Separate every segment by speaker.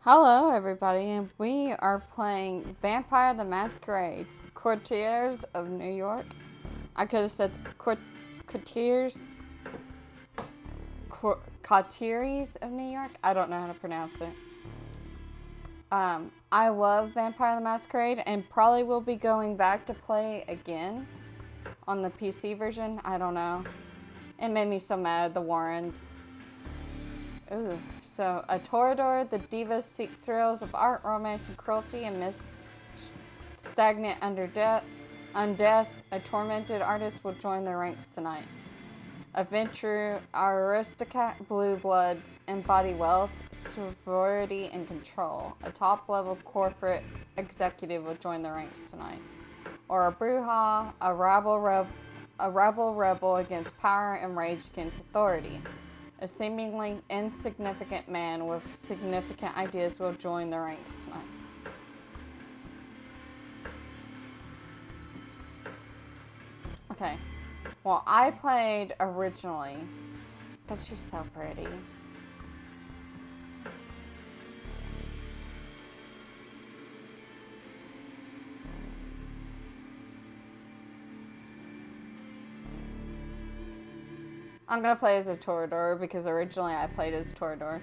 Speaker 1: Hello, everybody, and we are playing Vampire the Masquerade Coteries of New York. I could have said Coteries. Coteries of New York. I don't know how to pronounce it. I love Vampire the Masquerade and probably will be going back to play again on the PC version. I don't know. It made me so mad, the Warrens. Ooh, so a Toredor, the divas seek thrills of art, romance, and cruelty amidst stagnant undeath. A tormented artist will join their ranks tonight. Adventure, aristocrat, blue bloods embody wealth, sorority, and control. A top-level corporate executive will join the ranks tonight. Or a bruja, a rebel rebel against power and rage against authority. A seemingly insignificant man with significant ideas will join the ranks tonight. Okay. Well, I played originally, but she's so pretty. I'm gonna play as a Toredor because originally I played as Toredor.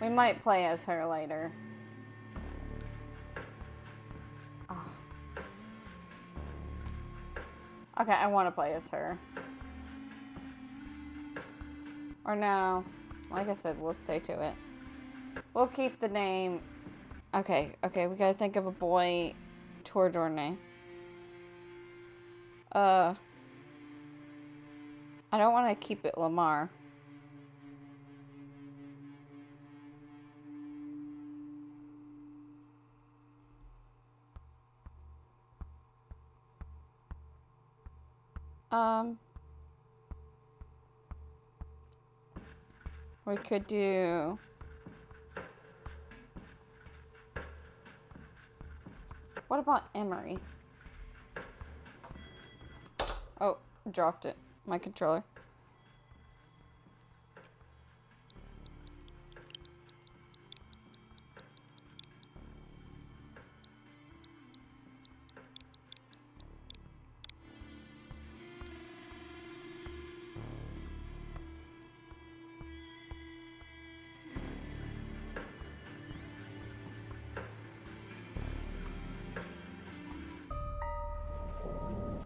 Speaker 1: We might play as her later. Oh. Okay, I want to play as her. Or no, like I said, we'll stay to it. We'll keep the name. Okay, we gotta think of a boy Toredor name. I don't want to keep it Lamar. We could do... What about Emery? Oh, dropped it. My controller.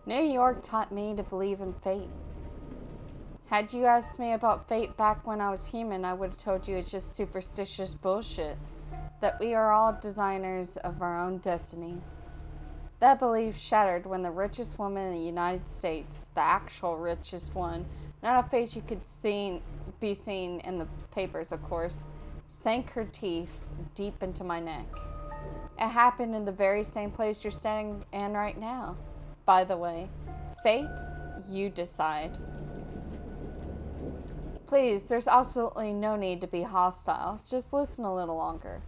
Speaker 1: New York taught me to believe in fate. Had you asked me about fate back when I was human, I would have told you it's just superstitious bullshit. That we are all designers of our own destinies. That belief shattered when the richest woman in the United States, the actual richest one, not a face you could be seen in the papers, of course, sank her teeth deep into my neck. It happened in the very same place you're standing in right now. By the way, fate, you decide. Please, there's absolutely no need to be hostile. Just listen a little longer.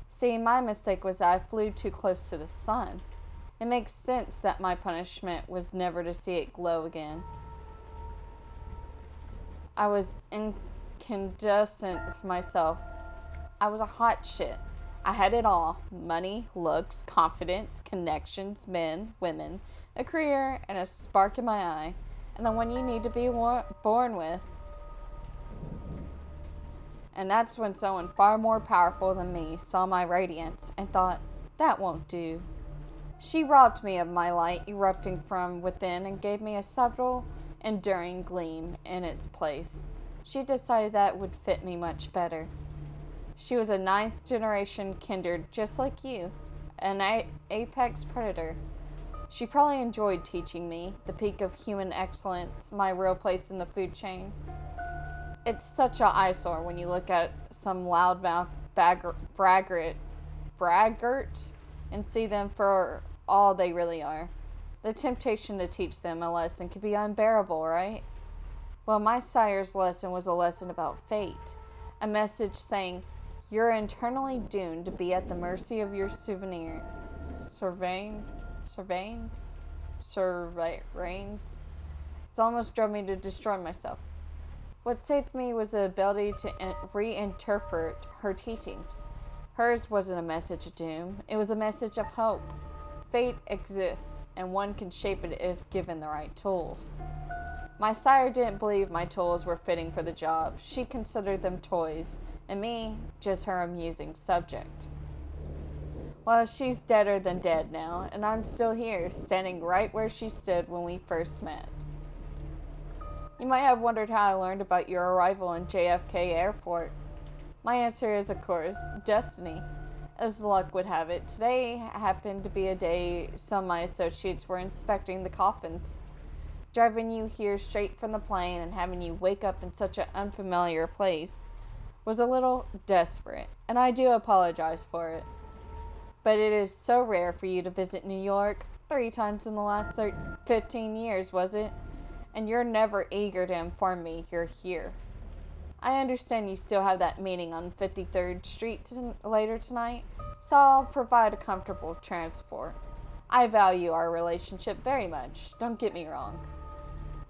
Speaker 1: See, my mistake was that I flew too close to the sun. It makes sense that my punishment was never to see it glow again. I was incandescent for myself. I was a hot shit. I had it all. Money, looks, confidence, connections, men, women, a career, and a spark in my eye. And the one you need to be born with. And that's when someone far more powerful than me saw my radiance and thought, that won't do. She robbed me of my light erupting from within and gave me a subtle, enduring gleam in its place. She decided that would fit me much better. She was a 9th generation kindred just like you, an apex predator. She probably enjoyed teaching me, the peak of human excellence, my real place in the food chain. It's such an eyesore when you look at some loudmouth braggart and see them for all they really are. The temptation to teach them a lesson can be unbearable, right? Well, my sire's lesson was a lesson about fate. A message saying, you're internally doomed to be at the mercy of your surveillance. It's almost drove me to destroy myself. What saved me was the ability to reinterpret her teachings. Hers wasn't a message of doom, it was a message of hope. Fate exists, and one can shape it if given the right tools. My sire didn't believe my tools were fitting for the job. She considered them toys, and me, just her amusing subject. Well, she's deader than dead now, and I'm still here, standing right where she stood when we first met. You might have wondered how I learned about your arrival in JFK Airport. My answer is, of course, destiny. As luck would have it, today happened to be a day some of my associates were inspecting the coffins. Driving you here straight from the plane and having you wake up in such an unfamiliar place was a little desperate, and I do apologize for it. But it is so rare for you to visit New York. 3 times in the last 15 years, was it? And you're never eager to inform me you're here. I understand you still have that meeting on 53rd Street later tonight, so I'll provide a comfortable transport. I value our relationship very much, don't get me wrong.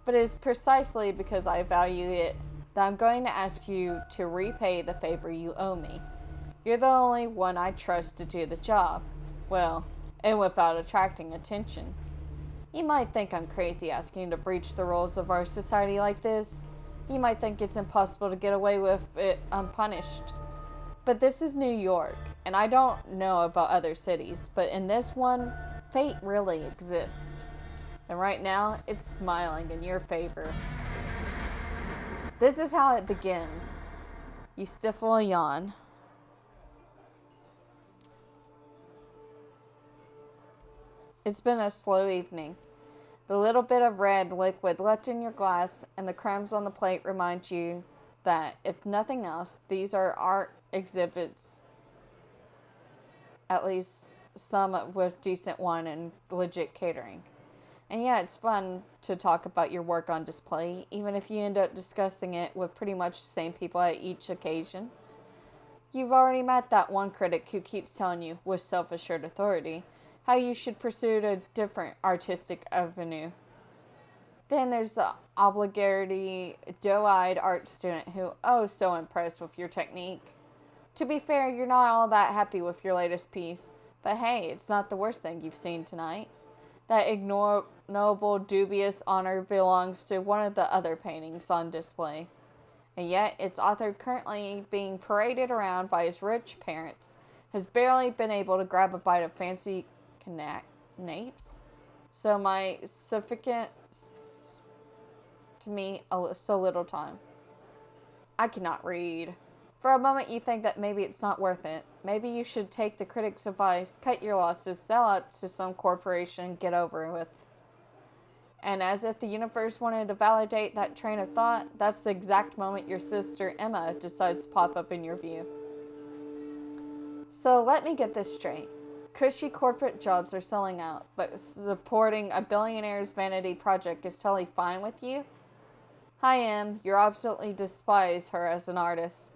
Speaker 1: But it is precisely because I value it that I'm going to ask you to repay the favor you owe me. You're the only one I trust to do the job. Well, and without attracting attention. You might think I'm crazy asking you to breach the rules of our society like this. You might think it's impossible to get away with it unpunished. But this is New York, and I don't know about other cities, but in this one, fate really exists. And right now, it's smiling in your favor. This is how it begins. You stifle a yawn. It's been a slow evening. The little bit of red liquid left in your glass and the crumbs on the plate remind you that, if nothing else, these are art exhibits, at least some with decent wine and legit catering. And yeah, it's fun to talk about your work on display, even if you end up discussing it with pretty much the same people at each occasion. You've already met that one critic who keeps telling you, with self-assured authority, how you should pursue a different artistic avenue. Then there's the obligatory, doe-eyed art student who, oh, so impressed with your technique. To be fair, you're not all that happy with your latest piece, but hey, it's not the worst thing you've seen tonight. That ignoble, dubious honor belongs to one of the other paintings on display. And yet, its author, currently being paraded around by his rich parents, has barely been able to grab a bite of fancy napes. So my significant to me so little time. I cannot read. For a moment you think that maybe it's not worth it. Maybe you should take the critic's advice, cut your losses, sell out to some corporation, get over it with. And as if the universe wanted to validate that train of thought, that's the exact moment your sister Emma decides to pop up in your view. So let me get this straight. Cushy corporate jobs are selling out, but supporting a billionaire's vanity project is totally fine with you? Hi, Em. You absolutely despise her as an artist.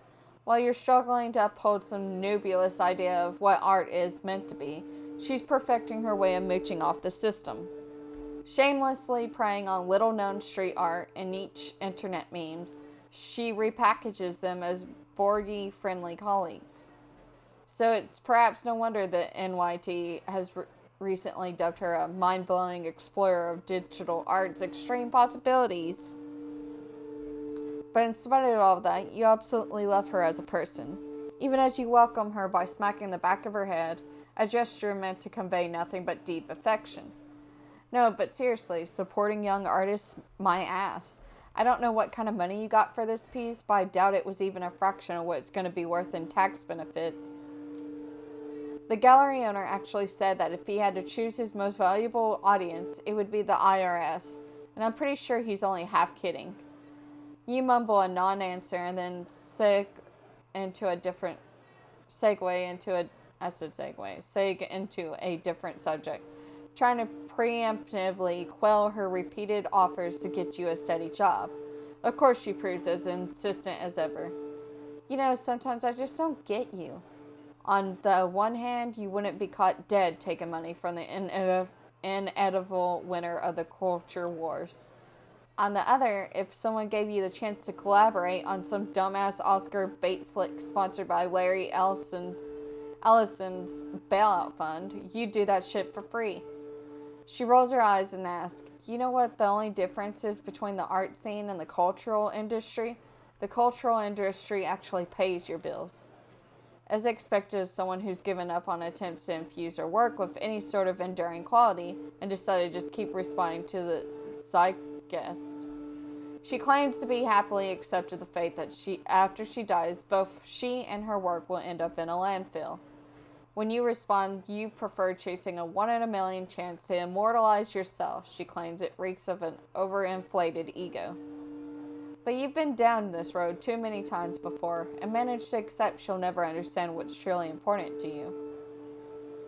Speaker 1: While you're struggling to uphold some nebulous idea of what art is meant to be, she's perfecting her way of mooching off the system. Shamelessly preying on little-known street art and niche internet memes, she repackages them as Borgie-friendly colleagues. So it's perhaps no wonder that NYT has recently dubbed her a mind-blowing explorer of digital art's extreme possibilities. But in spite of all of that, you absolutely love her as a person, even as you welcome her by smacking the back of her head, a gesture meant to convey nothing but deep affection. No, but seriously, supporting young artists, my ass. I don't know what kind of money you got for this piece, but I doubt it was even a fraction of what it's going to be worth in tax benefits. The gallery owner actually said that if he had to choose his most valuable audience, it would be the IRS, and I'm pretty sure he's only half kidding. You mumble a non-answer and then seg into a different subject, trying to preemptively quell her repeated offers to get you a steady job. Of course she proves as insistent as ever. You know, sometimes I just don't get you. On the one hand, you wouldn't be caught dead taking money from the inedible winner of the culture wars. On the other, if someone gave you the chance to collaborate on some dumbass Oscar bait flick sponsored by Larry Ellison's Allison's bailout fund, you'd do that shit for free. She rolls her eyes and asks, you know what the only difference is between the art scene and the cultural industry? The cultural industry actually pays your bills. As expected, as someone who's given up on attempts to infuse her work with any sort of enduring quality and decided to just keep responding to the zeitgeist. She claims to be happily accepted the fate that after she dies, both she and her work will end up in a landfill. When you respond, you prefer chasing a 1 in a million chance to immortalize yourself. She claims it reeks of an overinflated ego. But you've been down this road too many times before and managed to accept she'll never understand what's truly important to you.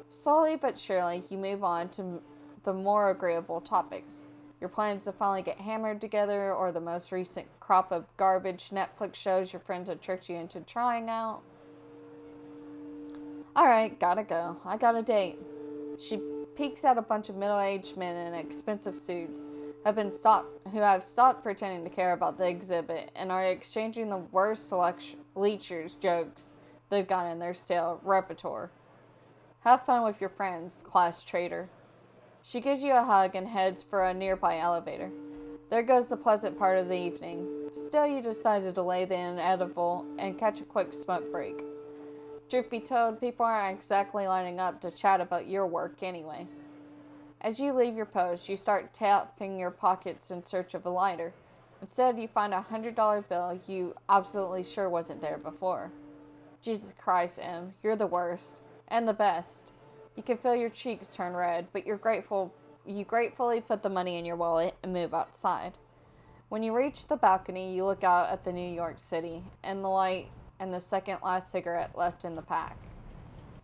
Speaker 1: Slowly but surely, you move on to the more agreeable topics. Your plans to finally get hammered together, or the most recent crop of garbage Netflix shows your friends had tricked you into trying out. Alright, gotta go. I got a date. She peeks at a bunch of middle-aged men in expensive suits who have stopped pretending to care about the exhibit and are exchanging the worst leechers jokes they've got in their stale repertoire. Have fun with your friends, class traitor. She gives you a hug and heads for a nearby elevator. There goes the pleasant part of the evening. Still, you decide to delay the inevitable and catch a quick smoke break. Truth be told, people aren't exactly lining up to chat about your work anyway. As you leave your post, you start tapping your pockets in search of a lighter. Instead, you find a $100 bill you absolutely sure wasn't there before. Jesus Christ, Em, you're the worst. And the best. You can feel your cheeks turn red, but you gratefully put the money in your wallet and move outside. When you reach the balcony, you look out at the New York City and the light and the second last cigarette left in the pack.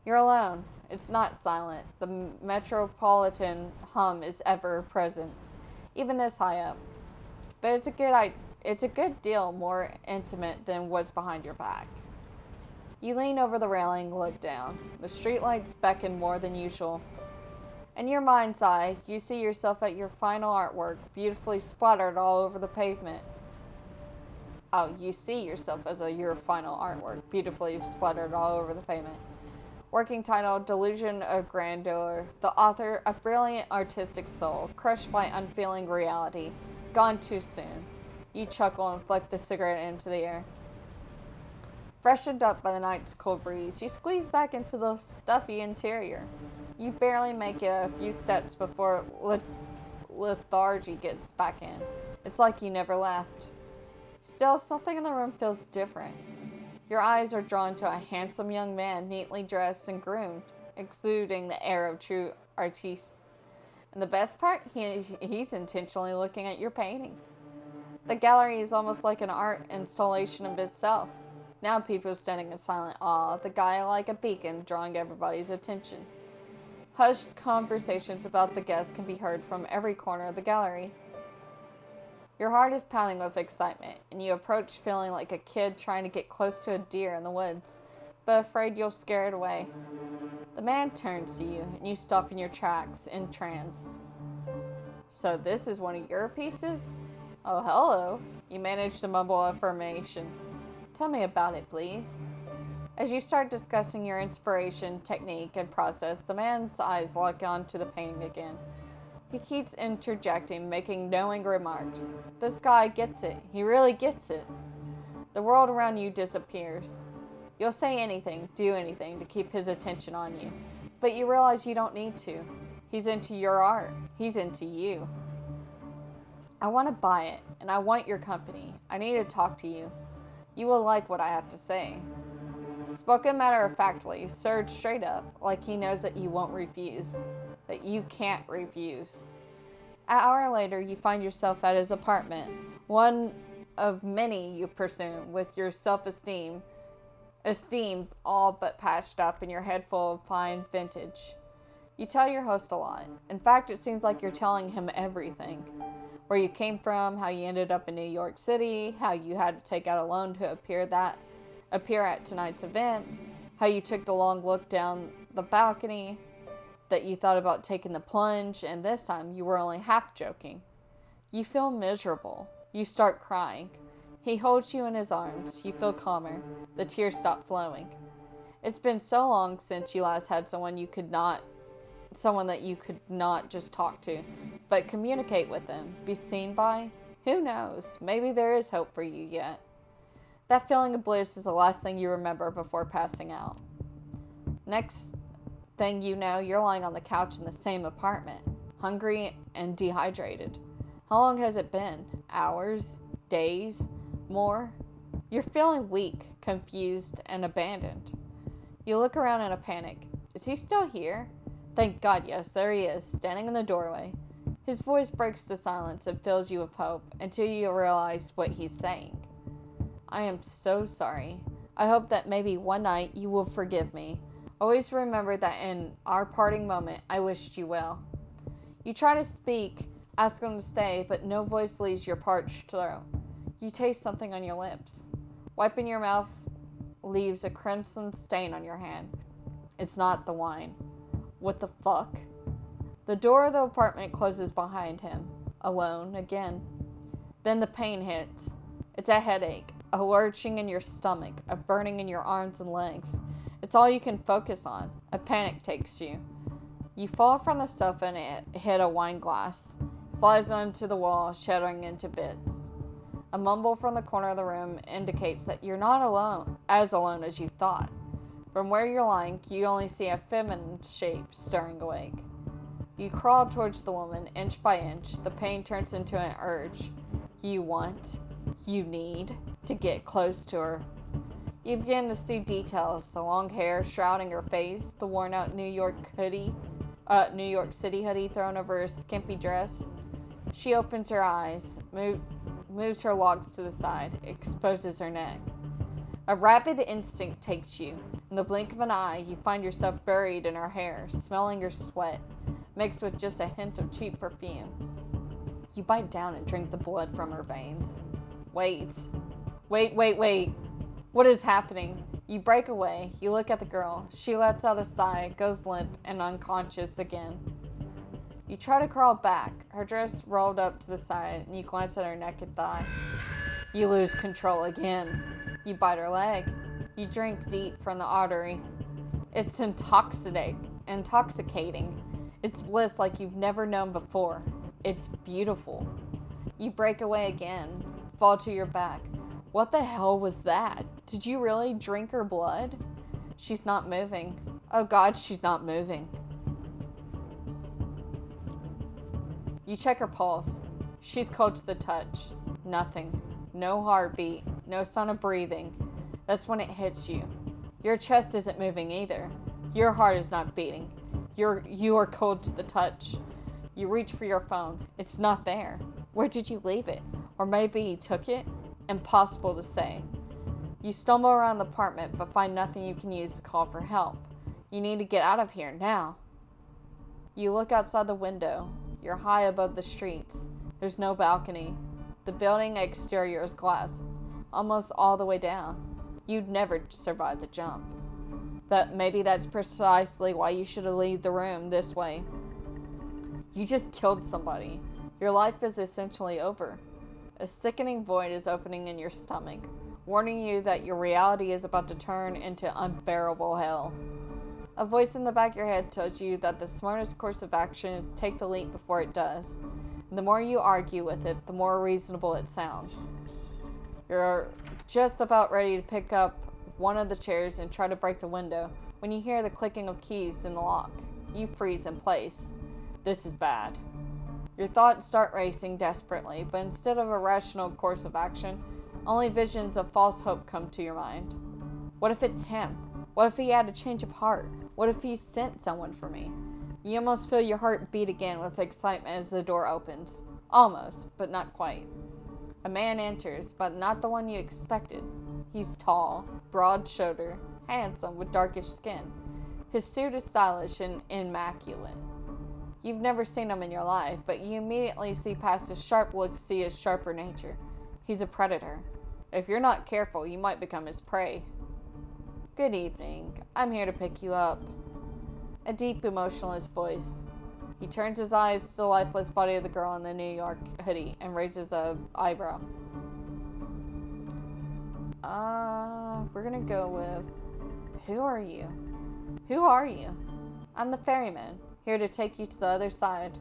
Speaker 1: You're alone. It's not silent. The metropolitan hum is ever present, even this high up. But it's a good deal more intimate than what's behind your back. You lean over the railing, look down. The streetlights beckon more than usual. In your mind's eye, you see yourself at your final artwork, beautifully splattered all over the pavement. Oh, you see yourself as your final artwork, beautifully splattered all over the pavement. Working title, Delusion of Grandeur. The author, a brilliant artistic soul, crushed by unfeeling reality. Gone too soon. You chuckle and flick the cigarette into the air. Freshened up by the night's cold breeze, you squeeze back into the stuffy interior. You barely make it a few steps before lethargy gets back in. It's like you never left. Still, something in the room feels different. Your eyes are drawn to a handsome young man, neatly dressed and groomed, exuding the air of true artiste. And the best part, he's intentionally looking at your painting. The gallery is almost like an art installation of itself. Now people are standing in silent awe, the guy like a beacon, drawing everybody's attention. Hushed conversations about the guest can be heard from every corner of the gallery. Your heart is pounding with excitement, and you approach feeling like a kid trying to get close to a deer in the woods, but afraid you'll scare it away. The man turns to you, and you stop in your tracks, entranced. So this is one of your pieces? Oh, hello. You manage to mumble affirmation. Tell me about it, please. As you start discussing your inspiration, technique, and process, the man's eyes lock onto the painting again. He keeps interjecting, making knowing remarks. This guy gets it. He really gets it. The world around you disappears. You'll say anything, do anything to keep his attention on you. But you realize you don't need to. He's into your art. He's into you. I want to buy it, and I want your company. I need to talk to you. You will like what I have to say. Spoken matter-of-factly, served straight up, like he knows that you won't refuse. That you can't refuse. An hour later, you find yourself at his apartment, one of many you presume, with your self-esteem all but patched up and your head full of fine vintage. You tell your host a lot. In fact, it seems like you're telling him everything. Where you came from, how you ended up in New York City, how you had to take out a loan to appear at tonight's event, how you took the long look down the balcony, that you thought about taking the plunge, and this time you were only half joking. You feel miserable. You start crying. He holds you in his arms. You feel calmer. The tears stop flowing. It's been so long since you last had someone that you could not just talk to, but communicate with them, be seen by. Who knows? Maybe there is hope for you yet. That feeling of bliss is the last thing you remember before passing out. Next thing you know, you're lying on the couch in the same apartment, hungry and dehydrated. How long has it been? Hours? Days? More? You're feeling weak, confused, and abandoned. You look around in a panic. Is he still here? Thank God, yes, there he is, standing in the doorway. His voice breaks the silence and fills you with hope until you realize what he's saying. I am so sorry. I hope that maybe one night you will forgive me. Always remember that in our parting moment, I wished you well. You try to speak, ask him to stay, but no voice leaves your parched throat. You taste something on your lips. Wiping your mouth leaves a crimson stain on your hand. It's not the wine. What the fuck? The door of the apartment closes behind him. Alone again. Then the pain hits. It's a headache, a lurching in your stomach, a burning in your arms and legs. It's all you can focus on. A panic takes you. You fall from the sofa and it hit a wine glass. It flies onto the wall, shattering into bits. A mumble from the corner of the room indicates that you're not alone as you thought. From where you're lying, you only see a feminine shape stirring awake. You crawl towards the woman, inch by inch. The pain turns into an urge. You need to get close to her. You begin to see details, the long hair shrouding her face, the worn-out New York City hoodie thrown over her skimpy dress. She opens her eyes, moves her locks to the side, exposes her neck. A rapid instinct takes you. In the blink of an eye, you find yourself buried in her hair, smelling her sweat, mixed with just a hint of cheap perfume. You bite down and drink the blood from her veins. Wait. What is happening? You break away. You look at the girl. She lets out a sigh, goes limp, and unconscious again. You try to crawl back, her dress rolled up to the side, and you glance at her naked thigh. You lose control again. You bite her leg. You drink deep from the artery. It's intoxicating. It's bliss like you've never known before. It's beautiful. You break away again, fall to your back. What the hell was that? Did you really drink her blood? She's not moving. Oh God, she's not moving. You check her pulse. She's cold to the touch. Nothing. No heartbeat. No sign of breathing. That's when it hits you. Your chest isn't moving either. Your heart is not beating. You are cold to the touch. You reach for your phone. It's not there. Where did you leave it? Or maybe you took it? Impossible to say. You stumble around the apartment but find nothing you can use to call for help. You need to get out of here now. You look outside the window. You're high above the streets. There's no balcony. The building exterior is glass, almost all the way down. You'd never survive the jump. But maybe that's precisely why you should leave the room this way. You just killed somebody. Your life is essentially over. A sickening void is opening in your stomach, warning you that your reality is about to turn into unbearable hell. A voice in the back of your head tells you that the smartest course of action is to take the leap before it does. And the more you argue with it, the more reasonable it sounds. You're just about ready to pick up one of the chairs and try to break the window when you hear the clicking of keys in the lock. You freeze in place. This is bad. Your thoughts start racing desperately, but instead of a rational course of action, only visions of false hope come to your mind. What if it's him? What if he had a change of heart? What if he sent someone for me? You almost feel your heart beat again with excitement as the door opens. Almost, but not quite. A man enters, but not the one you expected. He's tall, broad-shouldered, handsome with darkish skin. His suit is stylish and immaculate. You've never seen him in your life, but you immediately see past his sharp looks to see his sharper nature. He's a predator. If you're not careful, you might become his prey. Good evening. I'm here to pick you up. A deep, emotionless voice. He turns his eyes to the lifeless body of the girl in the New York hoodie and raises an eyebrow. We're gonna go with Who are you? Who are you? I'm the ferryman, here to take you to the other side.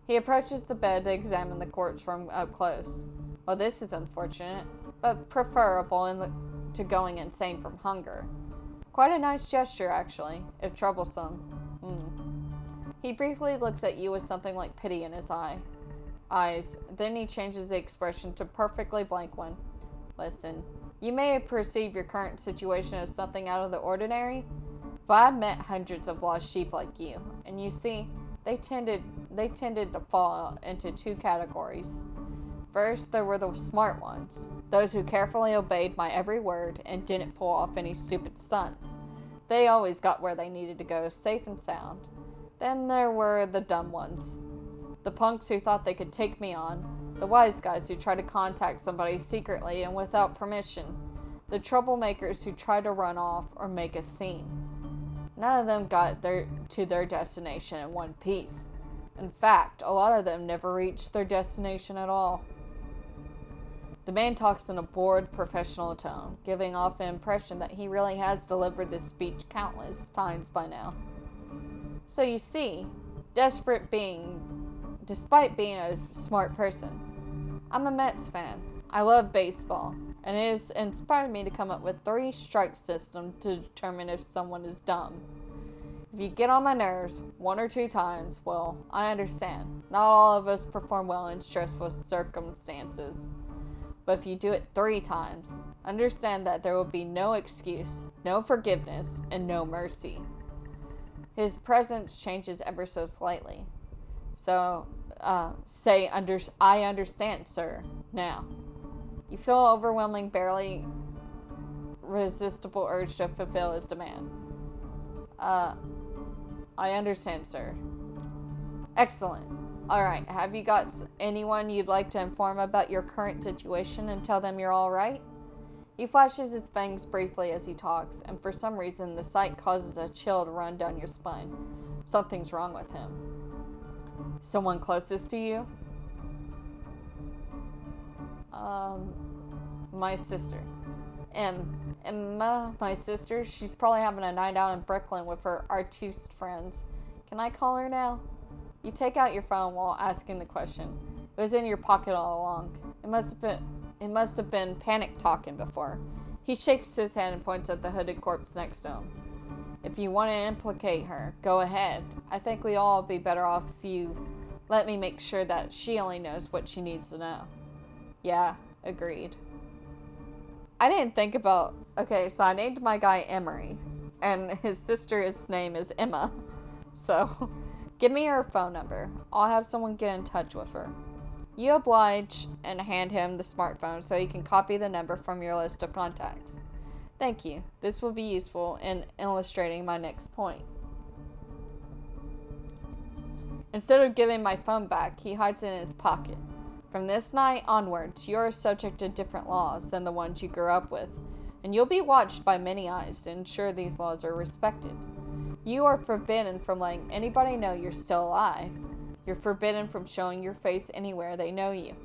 Speaker 1: He approaches the bed to examine the corpse from up close. Well, this is unfortunate, but preferable to going insane from hunger. Quite a nice gesture, actually, if troublesome. He briefly looks at you with something like pity in his eyes. Then he changes the expression to a perfectly blank one. Listen, you may perceive your current situation as something out of the ordinary, but I've met hundreds of lost sheep like you, and you see, they tended to fall into two categories. First, there were the smart ones, those who carefully obeyed my every word and didn't pull off any stupid stunts. They always got where they needed to go, safe and sound. Then there were the dumb ones, the punks who thought they could take me on, the wise guys who tried to contact somebody secretly and without permission, the troublemakers who tried to run off or make a scene. None of them got to their destination in one piece. In fact, a lot of them never reached their destination at all. The man talks in a bored, professional tone, giving off the impression that he really has delivered this speech countless times by now. So you see, despite being a smart person, I'm a Mets fan. I love baseball, and it has inspired me to come up with 3 strike systems to determine if someone is dumb. If you get on my nerves 1 or 2 times, well, I understand. Not all of us perform well in stressful circumstances. But if you do it 3 times, understand that there will be no excuse, no forgiveness, and no mercy. His presence changes ever so slightly. So, say, I understand, sir. Now, you feel overwhelming, barely resistible urge to fulfill his demand. I understand, sir. Excellent. Alright, have you got anyone you'd like to inform about your current situation and tell them you're alright? He flashes his fangs briefly as he talks, and for some reason the sight causes a chill to run down your spine. Something's wrong with him. Someone closest to you? My sister. Emma, my sister, she's probably having a night out in Brooklyn with her artiste friends. Can I call her now? You take out your phone while asking the question. It was in your pocket all along. It must have been panic talking before. He shakes his head and points at the hooded corpse next to him. If you want to implicate her, go ahead. I think we all be better off if you let me make sure that she only knows what she needs to know. Yeah, agreed. I didn't think about... Okay, so I named my guy Emery, and his sister's name is Emma. So, give me her phone number. I'll have someone get in touch with her. You oblige and hand him the smartphone so he can copy the number from your list of contacts. Thank you. This will be useful in illustrating my next point. Instead of giving my phone back, he hides it in his pocket. From this night onwards, you are subject to different laws than the ones you grew up with, and you'll be watched by many eyes to ensure these laws are respected. You are forbidden from letting anybody know you're still alive. You're forbidden from showing your face anywhere they know you.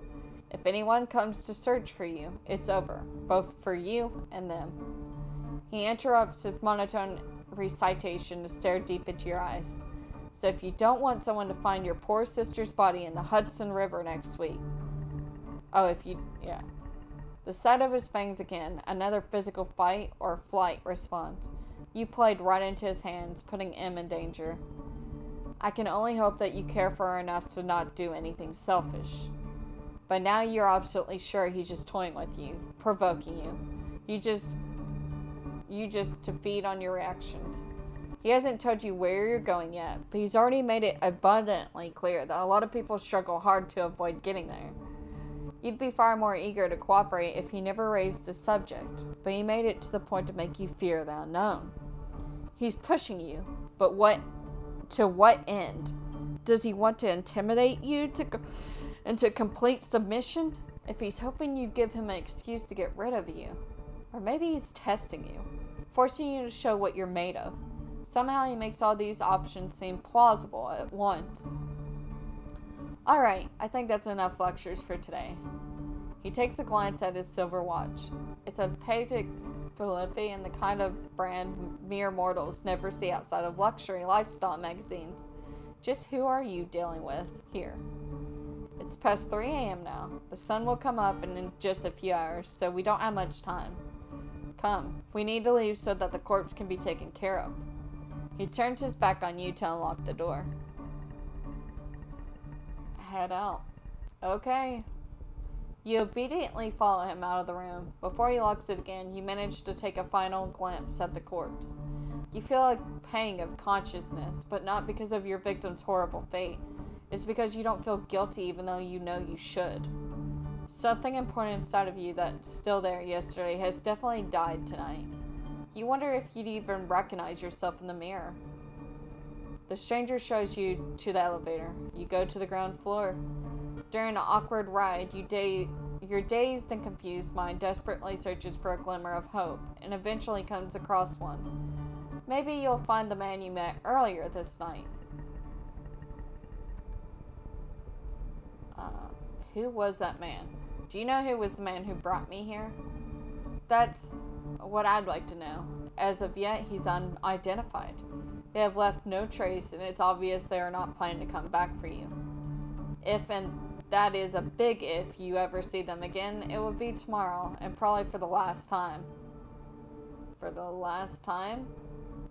Speaker 1: If anyone comes to search for you, it's over, both for you and them. He interrupts his monotone recitation to stare deep into your eyes. So if you don't want someone to find your poor sister's body in the Hudson River next week. The sight of his fangs again, another physical fight or flight response. You played right into his hands, putting him in danger. I can only hope that you care for her enough to not do anything selfish. By now you're absolutely sure he's just toying with you, provoking you. You just to feed on your reactions. He hasn't told you where you're going yet, but he's already made it abundantly clear that a lot of people struggle hard to avoid getting there. You'd be far more eager to cooperate if he never raised the subject, but he made it to the point to make you fear the unknown. He's pushing you, but to what end? Does he want to intimidate you into complete submission? If he's hoping you'd give him an excuse to get rid of you. Or maybe he's testing you, forcing you to show what you're made of. Somehow he makes all these options seem plausible at once. Alright, I think that's enough lectures for today. He takes a glance at his silver watch. It's a Patek Philippi and the kind of brand mere mortals never see outside of luxury lifestyle magazines. Just who are you dealing with here? It's past 3 a.m. now. The sun will come up in just a few hours, so we don't have much time. Come, we need to leave so that the corpse can be taken care of. He turns his back on you to unlock the door. Head out. Okay. You obediently follow him out of the room. Before he locks it again, you manage to take a final glance at the corpse. You feel a pang of consciousness, but not because of your victim's horrible fate. It's because you don't feel guilty even though you know you should. Something important inside of you that's still there yesterday has definitely died tonight. You wonder if you'd even recognize yourself in the mirror. The stranger shows you to the elevator. You go to the ground floor. During an awkward ride, your dazed and confused mind desperately searches for a glimmer of hope and eventually comes across one. Maybe you'll find the man you met earlier this night. Who was that man? Do you know who was the man who brought me here? That's what I'd like to know. As of yet, he's unidentified. They have left no trace, and it's obvious they are not planning to come back for you. If, and that is a big if, you ever see them again, it will be tomorrow, and probably for the last time. For the last time?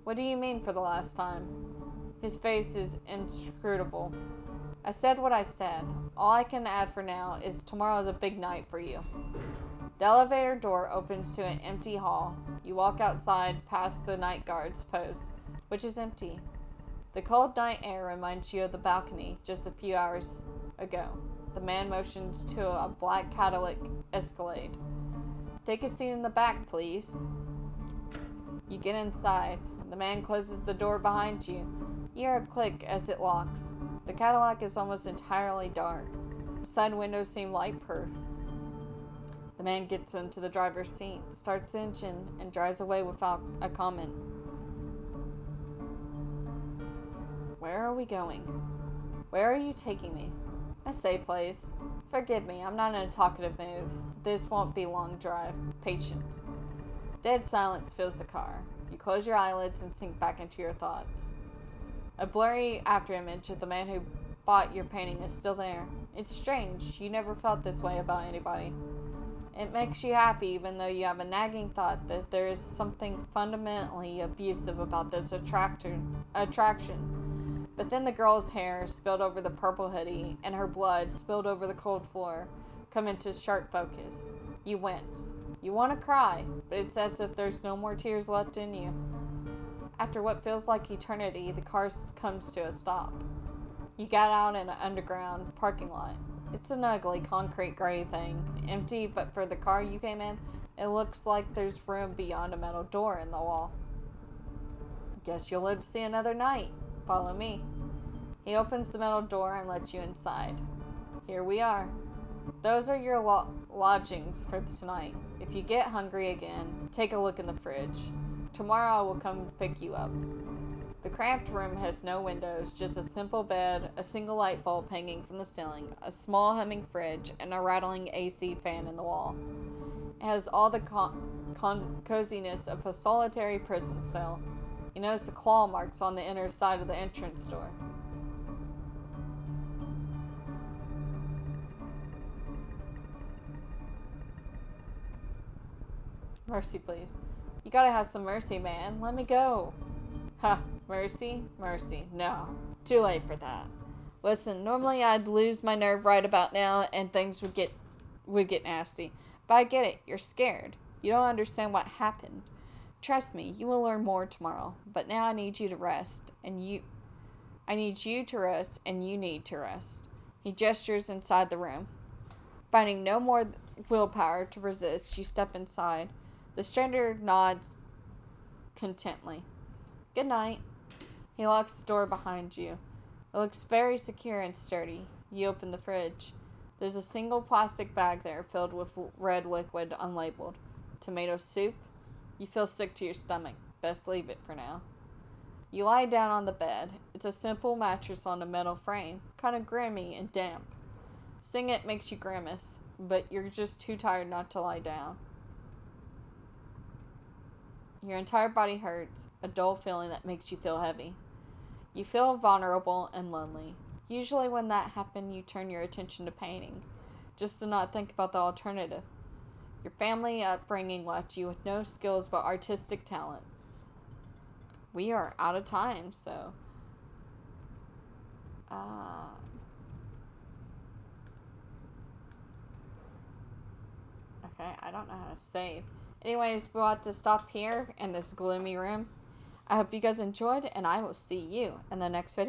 Speaker 1: What do you mean for the last time? His face is inscrutable. I said what I said. All I can add for now is tomorrow is a big night for you. The elevator door opens to an empty hall. You walk outside past the night guard's post, which is empty. The cold night air reminds you of the balcony just a few hours ago. The man motions to a black Cadillac Escalade. Take a seat in the back, please. You get inside. The man closes the door behind you. You hear a click as it locks. The Cadillac is almost entirely dark. The side windows seem light-proof. The man gets into the driver's seat, starts the engine, and drives away without a comment. Where are we going? Where are you taking me? A safe place. Forgive me, I'm not in a talkative mood. This won't be a long drive. Patience. Dead silence fills the car. You close your eyelids and sink back into your thoughts. A blurry afterimage of the man who bought your painting is still there. It's strange. You never felt this way about anybody. It makes you happy even though you have a nagging thought that there is something fundamentally abusive about this attraction. But then the girl's hair spilled over the purple hoodie and her blood spilled over the cold floor come into sharp focus. You wince. You want to cry, but it's as if there's no more tears left in you. After what feels like eternity, the car comes to a stop. You get out in an underground parking lot. It's an ugly concrete gray thing, empty, but for the car you came in, it looks like there's room beyond a metal door in the wall. Guess you'll live to see another night. Follow me. He opens the metal door and lets you inside. Here we are. Those are your lodgings for tonight. If you get hungry again, take a look in the fridge. Tomorrow I will come pick you up. The cramped room has no windows, just a simple bed, a single light bulb hanging from the ceiling, a small humming fridge, and a rattling AC fan in the wall. It has all the coziness of a solitary prison cell. You notice the claw marks on the inner side of the entrance door. Mercy, please. You gotta have some mercy, man. Let me go. Ha, mercy? Mercy. No. Too late for that. Listen, normally I'd lose my nerve right about now and things would get nasty. But I get it. You're scared. You don't understand what happened. Trust me, you will learn more tomorrow. But now I need you to rest. I need you to rest and you need to rest. He gestures inside the room. Finding no more willpower to resist, you step inside. The stranger nods contently. Good night. He locks the door behind you. It looks very secure and sturdy. You open the fridge. There's a single plastic bag there filled with red liquid unlabeled. Tomato soup? You feel sick to your stomach. Best leave it for now. You lie down on the bed. It's a simple mattress on a metal frame, kind of grimy and damp. Seeing it makes you grimace, but you're just too tired not to lie down. Your entire body hurts, a dull feeling that makes you feel heavy. You feel vulnerable and lonely. Usually when that happens, you turn your attention to painting, just to not think about the alternative. Your family upbringing left you with no skills but artistic talent. We are out of time, so... Okay, I don't know how to save. Anyways, we'll have to stop here in this gloomy room. I hope you guys enjoyed, and I will see you in the next video.